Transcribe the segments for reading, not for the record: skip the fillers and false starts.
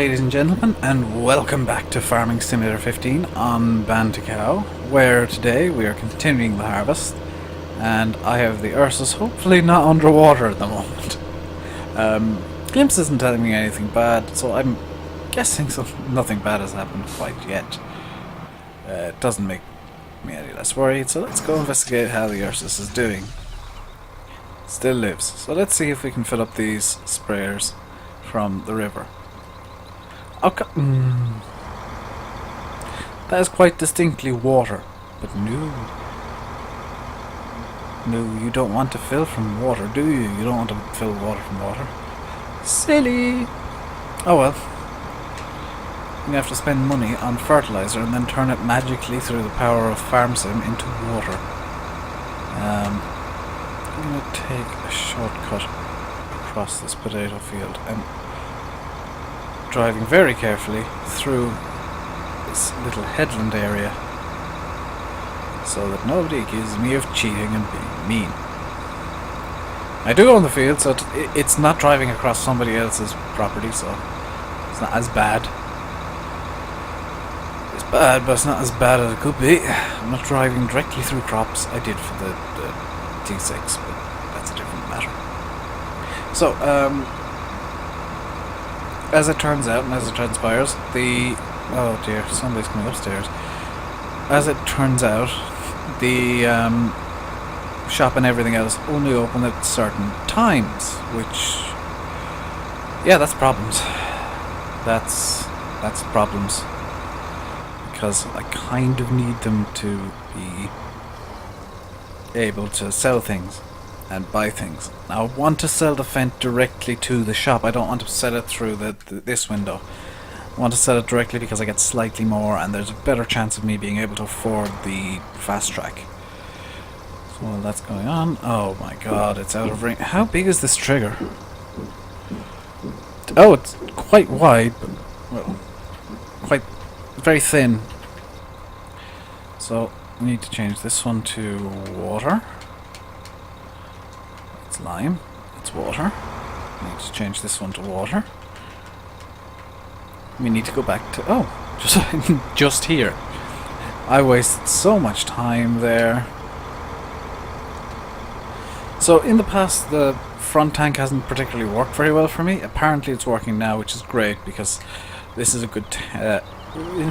ladies and gentlemen, and welcome back to Farming Simulator 15 on Bantikow, where today we are continuing the harvest, and I have the Ursus hopefully not underwater at the moment. Glimpse isn't telling me anything bad, so I'm guessing nothing bad has happened quite yet. It doesn't make me any less worried, so let's go investigate how the Ursus is doing. Still lives, so let's see if we can fill up these sprayers from the river. Okay. That is quite distinctly water, but no. No, you don't want to fill from water, do you? You don't want to fill water from water. Silly! Oh well. You have to spend money on fertilizer and then turn it magically through the power of FarmSim into water. I'm going to take a shortcut across this potato field and driving very carefully through this little headland area so that nobody accuses me of cheating and being mean. I do own the field, so it's not driving across somebody else's property, so it's not as bad. It's bad, but it's not as bad as it could be. I'm not driving directly through crops. I did for the T6, but that's a different matter. So, as it turns out, and as it transpires, oh dear, somebody's coming upstairs. As it turns out, the shop and everything else only open at certain times, which, yeah, that's problems. That's problems. Because I kind of need them to be able to sell things and buy things. Now, I want to sell the Fent directly to the shop. I don't want to sell it through this window. I want to sell it directly because I get slightly more and there's a better chance of me being able to afford the fast track. So while that's going on, oh my god, it's out of range. How big is this trigger? Oh, it's quite wide, but, well, very thin. So we need to change this one to water. It's lime. It's water. We need to change this one to water. We need to go back to... oh, just here. I wasted so much time there. So in the past, the front tank hasn't particularly worked very well for me. Apparently it's working now, which is great, because this is a good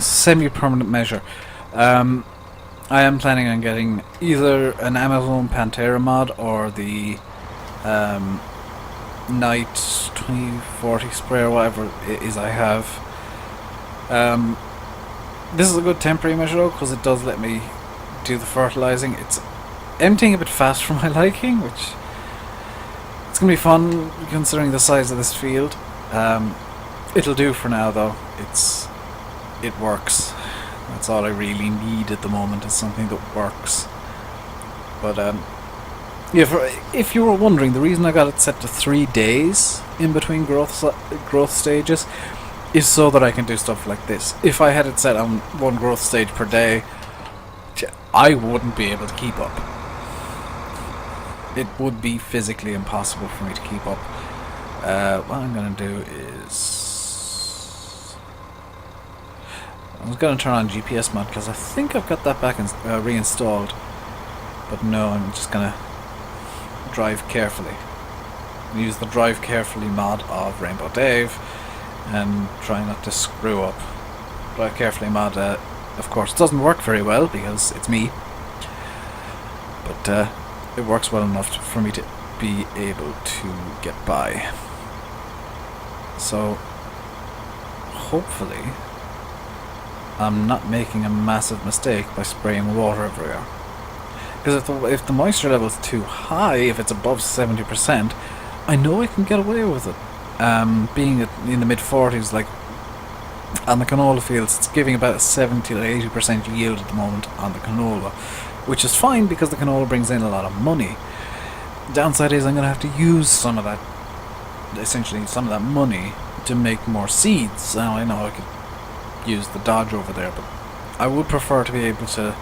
semi-permanent measure. I am planning on getting either an Amazon Pantera mod or the Night 2040 spray or whatever it is I have. This is a good temporary measure though, because it does let me do the fertilizing. It's emptying a bit fast for my liking, which it's going to be fun considering the size of this field. It'll do for now though. It works. That's all I really need at the moment, is something that works. But yeah, if you were wondering, the reason I got it set to 3 days in between growth stages is so that I can do stuff like this. If I had it set on one growth stage per day, I wouldn't be able to keep up. It would be physically impossible for me to keep up. What I'm going to do is... I was going to turn on GPS mod because I think I've got that back reinstalled. But no, I'm just going to drive carefully. Use the drive carefully mod of Rainbow Dave and try not to screw up. Drive carefully mod, of course, doesn't work very well because it's me. But it works well enough for me to be able to get by. So hopefully I'm not making a massive mistake by spraying water everywhere. Because if the moisture level is too high, if it's above 70%, I know I can get away with it. Being in the mid-40s, like on the canola fields, it's giving about a 70 to 80% yield at the moment on the canola, which is fine because the canola brings in a lot of money. Downside is I'm going to have to use some of that, essentially some of that money, to make more seeds. Now I know I could use the Dodge over there, but I would prefer to be able to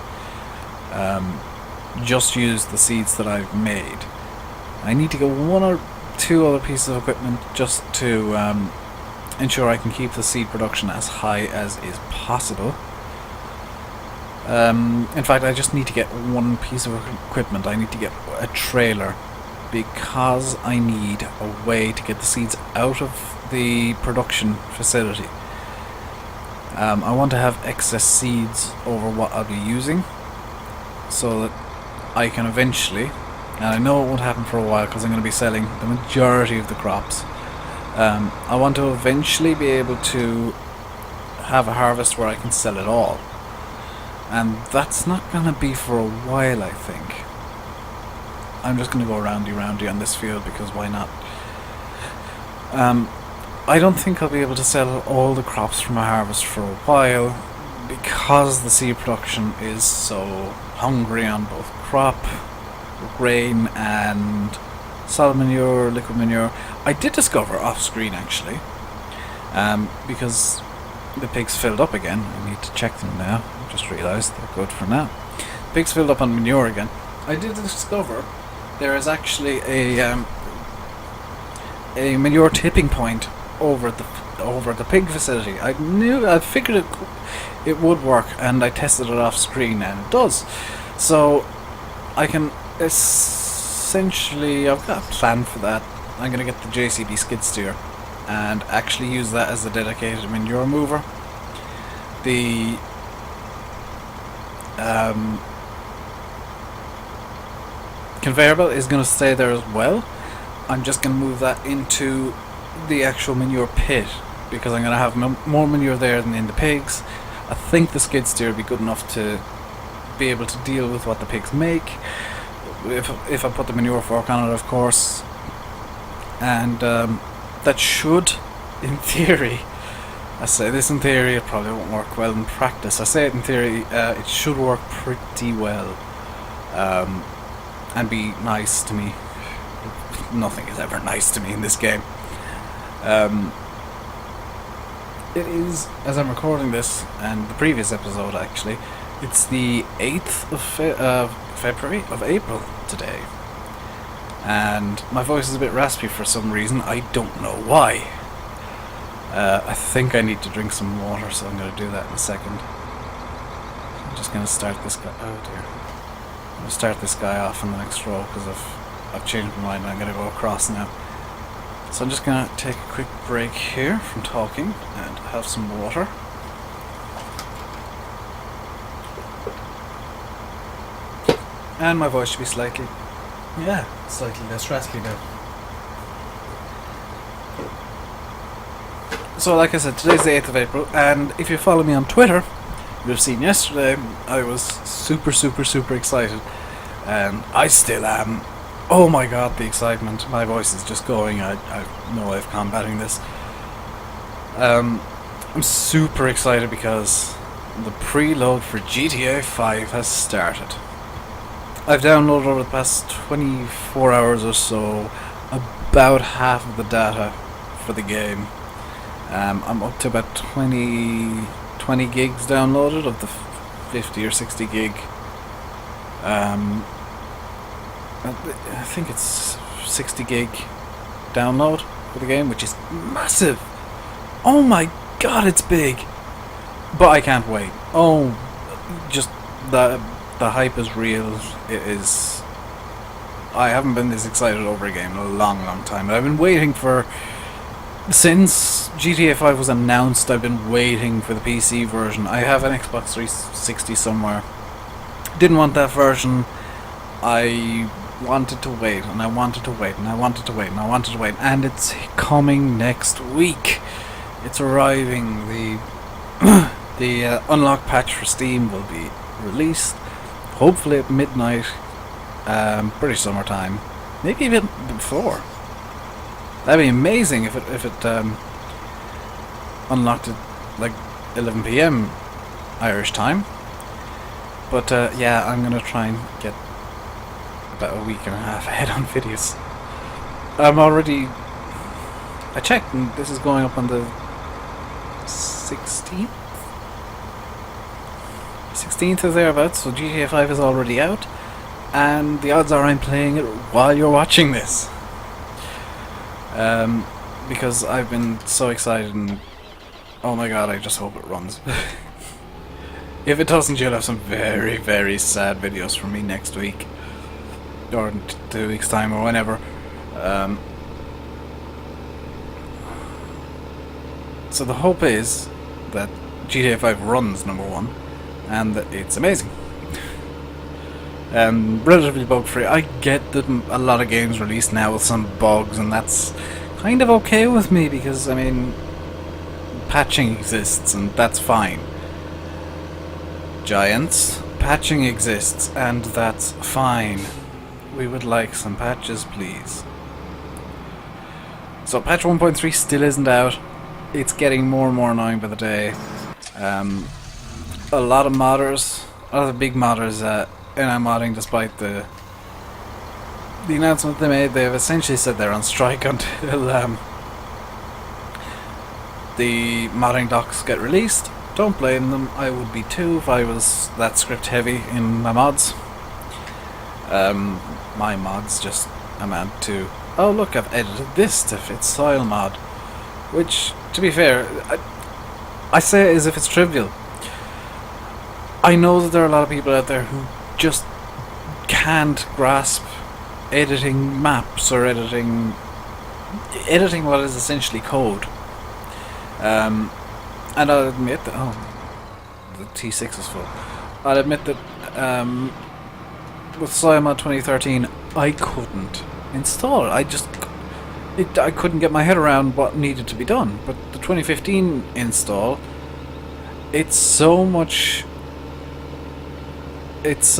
just use the seeds that I've made. I need to get one or two other pieces of equipment just to ensure I can keep the seed production as high as is possible. In fact, I just need to get one piece of equipment. I need to get a trailer, because I need a way to get the seeds out of the production facility. I want to have excess seeds over what I'll be using, so that I can eventually, and I know it won't happen for a while because I'm going to be selling the majority of the crops, I want to eventually be able to have a harvest where I can sell it all. And that's not going to be for a while, I think. I'm just going to go roundy on this field because why not? I don't think I'll be able to sell all the crops from a harvest for a while because the seed production is so hungry on both crop, grain and solid manure, liquid manure. I did discover off screen actually, because the pigs filled up again. I need to check them now. I just realised they're good for now. Pigs filled up on manure again. I did discover there is actually a manure tipping point over at the pig facility. I figured it would work, and I tested it off screen, and it does. So I can essentially, I've got a plan for that. I'm going to get the JCB skid steer and actually use that as a dedicated manure mover. The conveyor belt is going to stay there as well. I'm just going to move that into the actual manure pit because I'm going to have more manure there than in the pigs. I think the skid steer will be good enough to be able to deal with what the pigs make, if I put the manure fork on it, of course. And that should, in theory, I say this in theory, it probably won't work well in practice. I say it in theory, it should work pretty well, and be nice to me. Nothing is ever nice to me in this game. It is, as I'm recording this, and the previous episode actually, it's the 8th of February of April today. And my voice is a bit raspy for some reason. I don't know why. I think I need to drink some water, so I'm going to do that in a second. I'm just going to start this guy. Oh dear. I'm going to start this guy off in the next row because I've changed my mind and I'm going to go across now. So I'm just going to take a quick break here from talking and have some water. And my voice should be slightly less raspy now. So like I said, today's the 8th of April, and if you follow me on Twitter, you'll have seen yesterday I was super excited, and I still am. Oh my god, the excitement. My voice is just going. I have no way of combating this. I'm super excited because the preload for GTA 5 has started. I've downloaded over the past 24 hours or so about half of the data for the game. I'm up to about 20 gigs downloaded of the 50 or 60 gig. I think it's 60 gig download for the game, which is massive. Oh my god, it's big. But I can't wait. Oh, just the hype is real. It is. I haven't been this excited over a game in a long time. I've been waiting for, since GTA 5 was announced, I've been waiting for the PC version. I have an Xbox 360 somewhere. Didn't want that version. I wanted to wait, and I wanted to wait, and I wanted to wait, and I wanted to wait, and it's coming next week. It's arriving. The unlock patch for Steam will be released, hopefully at midnight, British summertime, maybe a bit before. That'd be amazing if it unlocked at like 11 PM Irish time. But yeah, I'm gonna try and get about a week and a half ahead on videos. I checked, and this is going up on the 16th or thereabouts, so GTA 5 is already out, and the odds are I'm playing it while you're watching this. because I've been so excited and oh my god, I just hope it runs. If it doesn't, you'll have some very, very sad videos from me next week. Or in 2 weeks' time, or whenever. So the hope is that GTA 5 runs, number one, and that it's amazing. Relatively bug-free. I get that a lot of games release now with some bugs, and that's kind of okay with me, because, I mean, patching exists, and that's fine. Giants, patching exists, and that's fine. We would like some patches, please. So patch 1.3 still isn't out. It's getting more and more annoying by the day. A lot of modders, a lot of the big modders in our modding, despite the announcement they made, they've essentially said they're on strike until the modding docs get released. Don't blame them. I would be too if I was that script heavy in my mods. My mods just amount to, oh look, I've edited this to fit soil mod, which, to be fair, I say it as if it's trivial. I know that there are a lot of people out there who just can't grasp editing maps or editing what is essentially code. And I'll admit that, oh, the T6 is full. I'll admit that with soilmod 2013 I couldn't install it. I couldn't get my head around what needed to be done. But the 2015 install, it's so much. It's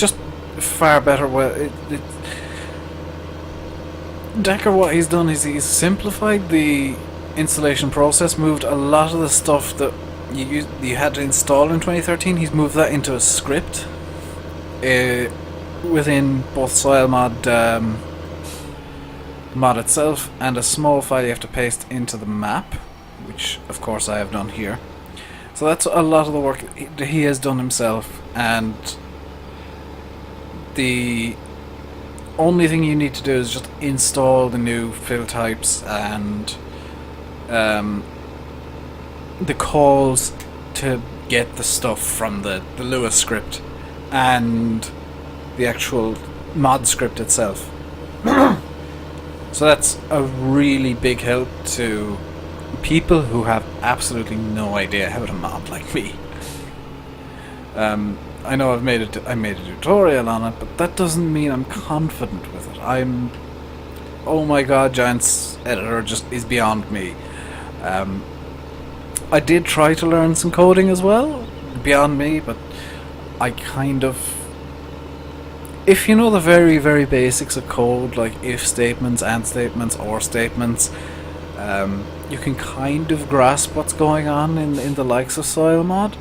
just far better. Decker, what he's done is he's simplified the installation process, moved a lot of the stuff that you had to install in 2013, he's moved that into a script within both soilmod mod itself and a small file you have to paste into the map, which of course I have done here. So that's a lot of the work that he has done himself, and the only thing you need to do is just install the new fill types and the calls to get the stuff from the Lua script and the actual mod script itself. So that's a really big help to people who have absolutely no idea how to mod like me. I know I made a tutorial on it, but that doesn't mean I'm confident with it. Oh my god, Giant's editor just is beyond me. I did try to learn some coding as well, beyond me, but I kind of... If you know the very, very basics of code, like if statements, and statements, or statements, you can kind of grasp what's going on in the likes of soilmod.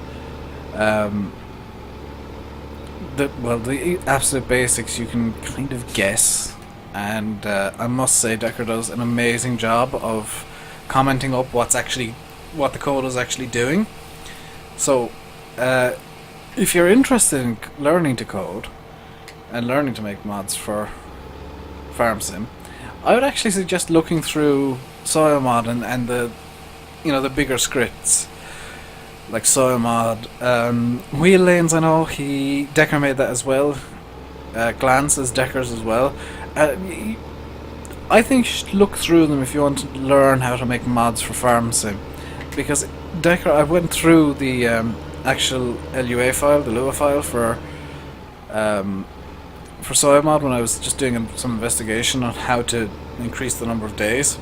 The absolute basics you can kind of guess, and I must say Decker does an amazing job of commenting up what the code is actually doing. So if you're interested in learning to code and learning to make mods for Farm Sim, I would actually suggest looking through soilmod and the bigger scripts like soilmod. Wheel lanes, I know Decker made that as well. Glance is Decker's as well. I think you should look through them if you want to learn how to make mods for Farm Sim, because Decker, I went through the actual LUA file, the Lua file for soilmod when I was just doing some investigation on how to increase the number of days.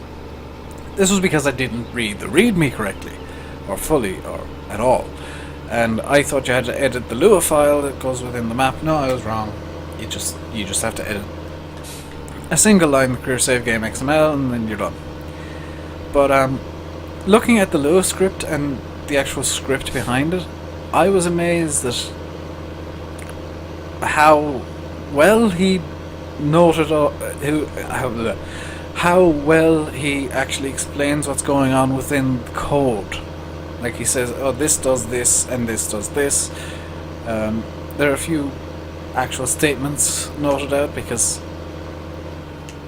This was because I didn't read the README correctly, or fully, or at all, and I thought you had to edit the Lua file that goes within the map. No, I was wrong. You just have to edit a single line of clear save game XML and then you're done. But looking at the Lua script and the actual script behind it, I was amazed at how well he noted how well he actually explains what's going on within the code. Like he says, oh, this does this and this does this. There are a few actual statements noted out because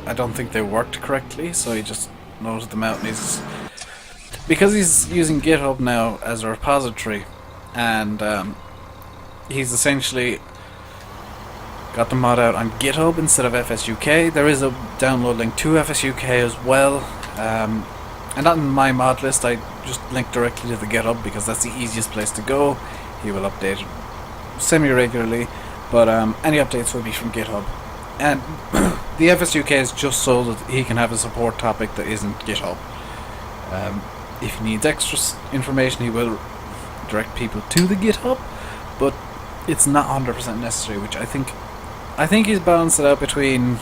I don't think they worked correctly, so he just noted them out, and because he's using GitHub now as a repository, and he's essentially got the mod out on GitHub instead of FSUK. There is a download link to FSUK as well, and not in my mod list. I just link directly to the GitHub because that's the easiest place to go. He will update it semi-regularly, but any updates will be from GitHub. And the FSUK is just so that he can have a support topic that isn't GitHub. If he needs extra information, he will direct people to the GitHub, but it's not 100% necessary, which I think he's balanced it out between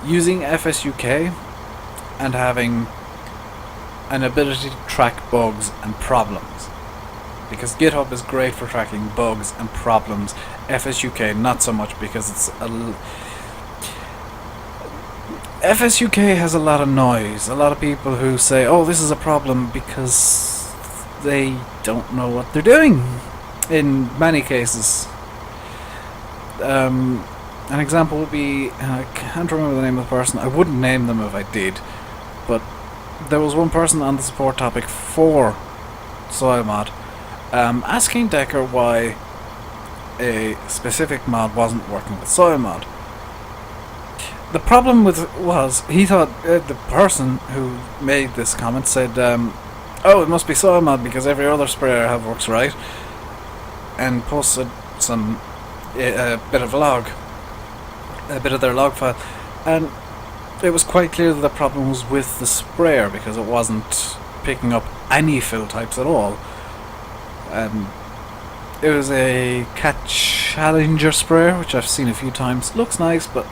using FSUK and having an ability to track bugs and problems. Because GitHub is great for tracking bugs and problems, FSUK not so much, because it's FSUK has a lot of noise. A lot of people who say, oh, this is a problem, because they don't know what they're doing in many cases. An example would be, I can't remember the name of the person, I wouldn't name them if I did, but there was one person on the support topic for soilmod asking Decker why a specific mod wasn't working with soilmod. The problem was he thought the person who made this comment said, oh, it must be soilmod because every other sprayer I have works right, and posted some a bit of their log file, and it was quite clear that the problem was with the sprayer because it wasn't picking up any fill types at all. It was a Cat Challenger sprayer, which I've seen a few times. Looks nice, but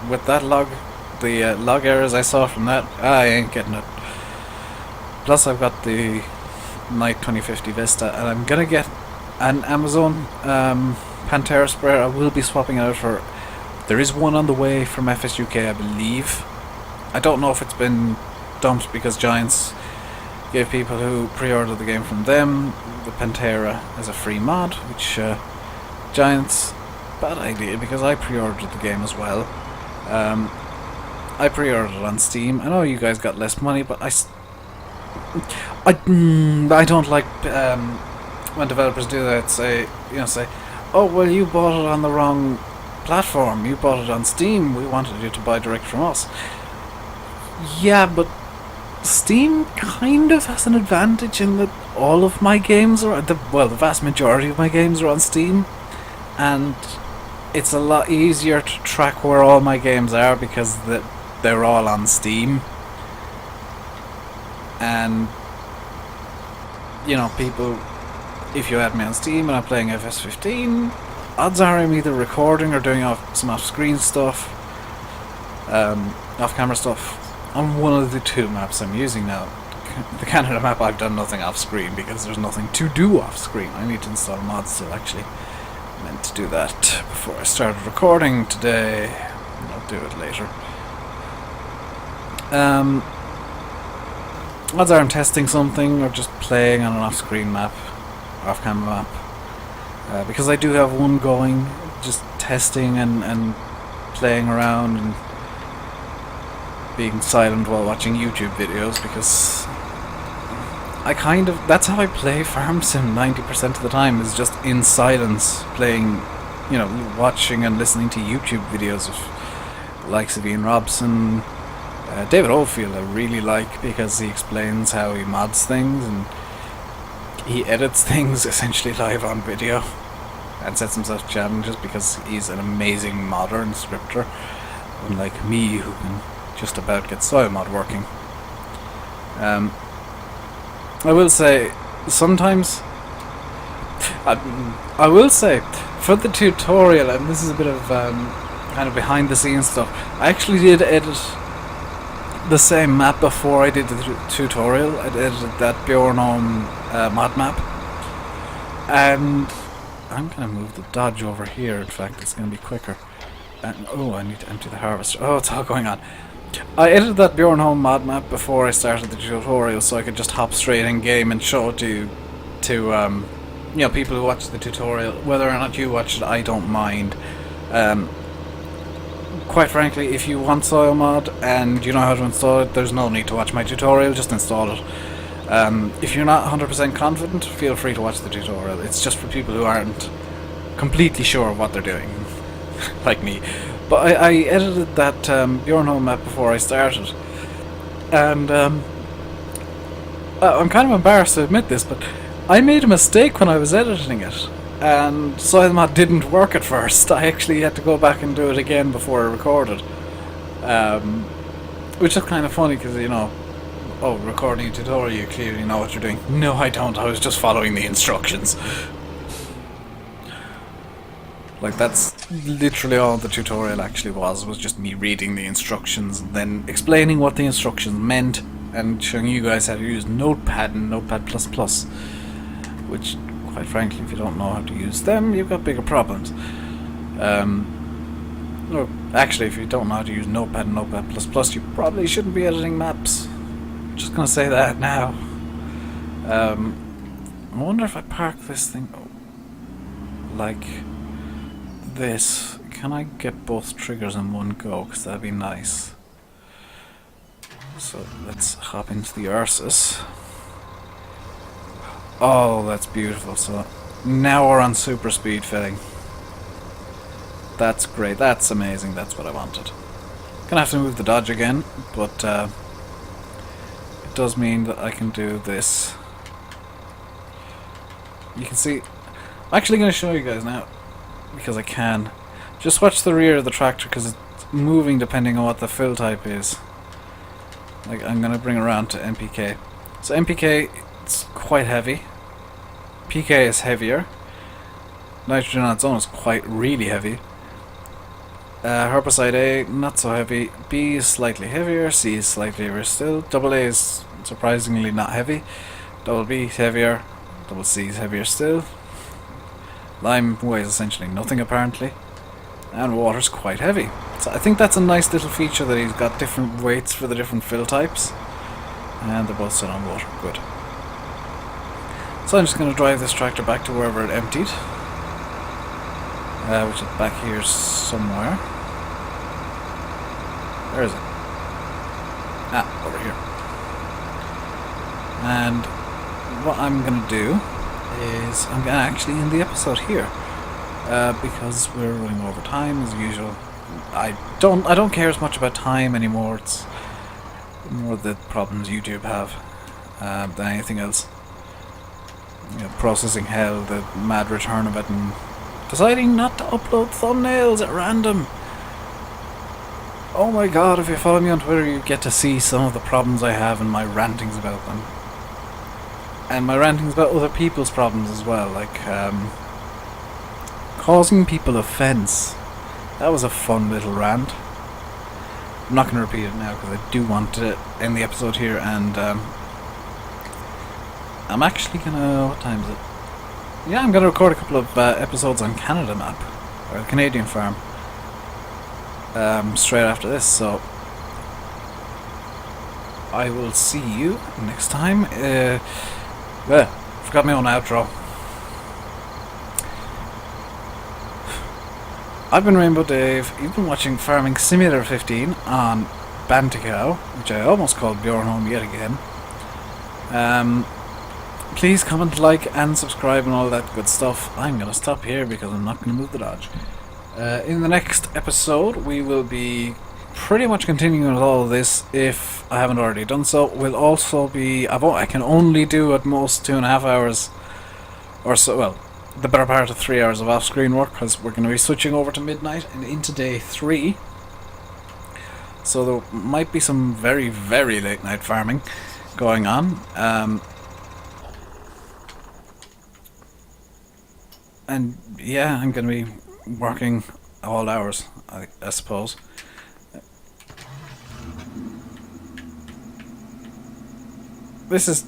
with that log, the log errors I saw from that, I ain't getting it. Plus I've got the Night 2050 Vista, and I'm gonna get an Amazon Pantera sprayer. I will be swapping it out for... There is one on the way from FSUK, I believe. I don't know if it's been dumped because Giants gave people who pre-ordered the game from them the Pantera as a free mod, which Giants, bad idea because I pre-ordered the game as well. I pre-ordered it on Steam. I know you guys got less money, but I don't like when developers do that. Say, oh well, you bought it on the wrong platform. You bought it on Steam. We wanted you to buy direct from us. Yeah, but Steam kind of has an advantage in that all of my games are the vast majority of my games are on Steam, and it's a lot easier to track where all my games are because they're all on Steam. And people, if you add me on Steam and I'm playing FS15, odds are I'm either recording or doing some off-screen stuff, off-camera stuff, on one of the two maps I'm using now. The Canada map, I've done nothing off-screen because there's nothing to do off-screen. I need to install mods still, actually. I meant to do that before I started recording today. I'll do it later. Odds are I'm testing something or just playing on an off-screen map, off-camera map. Because I do have one going, just testing and playing around and being silent while watching YouTube videos, because that's how I play Farm Sim 90% of the time, is just in silence, playing, watching and listening to YouTube videos of likes of Ian Robson, David Oldfield I really like because he explains how he mods things and he edits things essentially live on video and sets himself challenges because he's an amazing modder and scripter, unlike me who can just about get soilmod working. I will say, sometimes I will say, for the tutorial, and this is a bit of kind of behind the scenes stuff, I actually did edit the same map before I did the tutorial. I edited that Bjornholm mod map, and I'm going to move the Dodge over here. In fact, it's going to be quicker. And oh, I need to empty the harvester. Oh, it's all going on. I edited that Bjornholm mod map before I started the tutorial, so I could just hop straight in game and show it to people who watch the tutorial. Whether or not you watch it, I don't mind. quite frankly, if you want soilmod and you know how to install it, there's no need to watch my tutorial, just install it. If you're not 100% confident, feel free to watch the tutorial. It's just for people who aren't completely sure of what they're doing, like me. But I edited that Bjornholm map before I started, and I'm kind of embarrassed to admit this, but I made a mistake when I was editing it, and soilmod didn't work at first. I actually had to go back and do it again before I recorded, which is kind of funny because, you know, oh, recording a tutorial, you clearly know what you're doing. No, I don't. I was just following the instructions. Like, that's literally all the tutorial actually was just me reading the instructions and then explaining what the instructions meant and showing you guys how to use Notepad and Notepad++, which, quite frankly, if you don't know how to use them, you've got bigger problems. Or actually, if you don't know how to use Notepad and Notepad++, you probably shouldn't be editing maps. Just gonna say that now. I wonder if I park this thing like this. Can I get both triggers in one go? Because that'd be nice. So let's hop into the Ursus. Oh, that's beautiful. So now we're on super speed fitting. That's great. That's amazing. That's what I wanted. Gonna have to move the Dodge again, but it does mean that I can do this. You can see, I'm actually going to show you guys now, because I can. Just watch the rear of the tractor, because it's moving depending on what the fill type is. Like, I'm going to bring it around to NPK. So NPK, it's quite heavy. PK is heavier. Nitrogen on its own is quite really heavy. Herbicide A, not so heavy. B is slightly heavier. C is slightly heavier still. Double A is surprisingly not heavy. Double B is heavier. Double C is heavier still. Lime weighs essentially nothing apparently. And water's quite heavy. So I think that's a nice little feature that he's got different weights for the different fill types. And they're both set on water. Good. So I'm just going to drive this tractor back to wherever it emptied. Which is back here somewhere. Where is it? Ah, over here. And what I'm going to do is I'm going to actually end the episode here. Because we're running over time as usual. I don't care as much about time anymore. It's more the problems YouTube have than anything else. You know, processing hell, the mad return of it, and deciding not to upload thumbnails at random. Oh my god, if you follow me on Twitter you get to see some of the problems I have and my rantings about them. And my rantings about other people's problems as well, like causing people offense. That was a fun little rant. I'm not going to repeat it now because I do want to end the episode here, and I'm actually going to... what time is it? Yeah, I'm going to record a couple of episodes on Canada map, or the Canadian farm, straight after this, so I will see you next time. Forgot my own outro. I've been Rainbow Dave. You've been watching Farming Simulator 15 on Bantikow, which I almost called Bjornholm yet again. Please comment, like, and subscribe and all that good stuff. I'm going to stop here because I'm not going to move the Dodge. In the next episode, we will be pretty much continuing with all of this, if I haven't already done so. We'll also be... I can only do at most 2.5 hours or so, well, the better part of 3 hours of off-screen work, because we're going to be switching over to midnight and into day 3. So there might be some very, very late night farming going on. And yeah, I'm going to be working all hours, I suppose. This is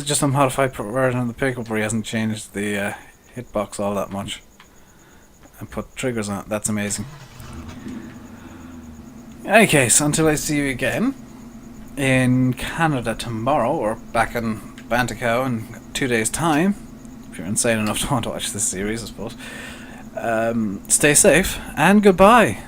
just a modified version of the pickup where he hasn't changed the hitbox all that much and put triggers on it. That's amazing. In any case, until I see you again in Canada tomorrow, or back in Bantikow in 2 days' time, if you're insane enough to want to watch this series, I suppose. Stay safe and goodbye.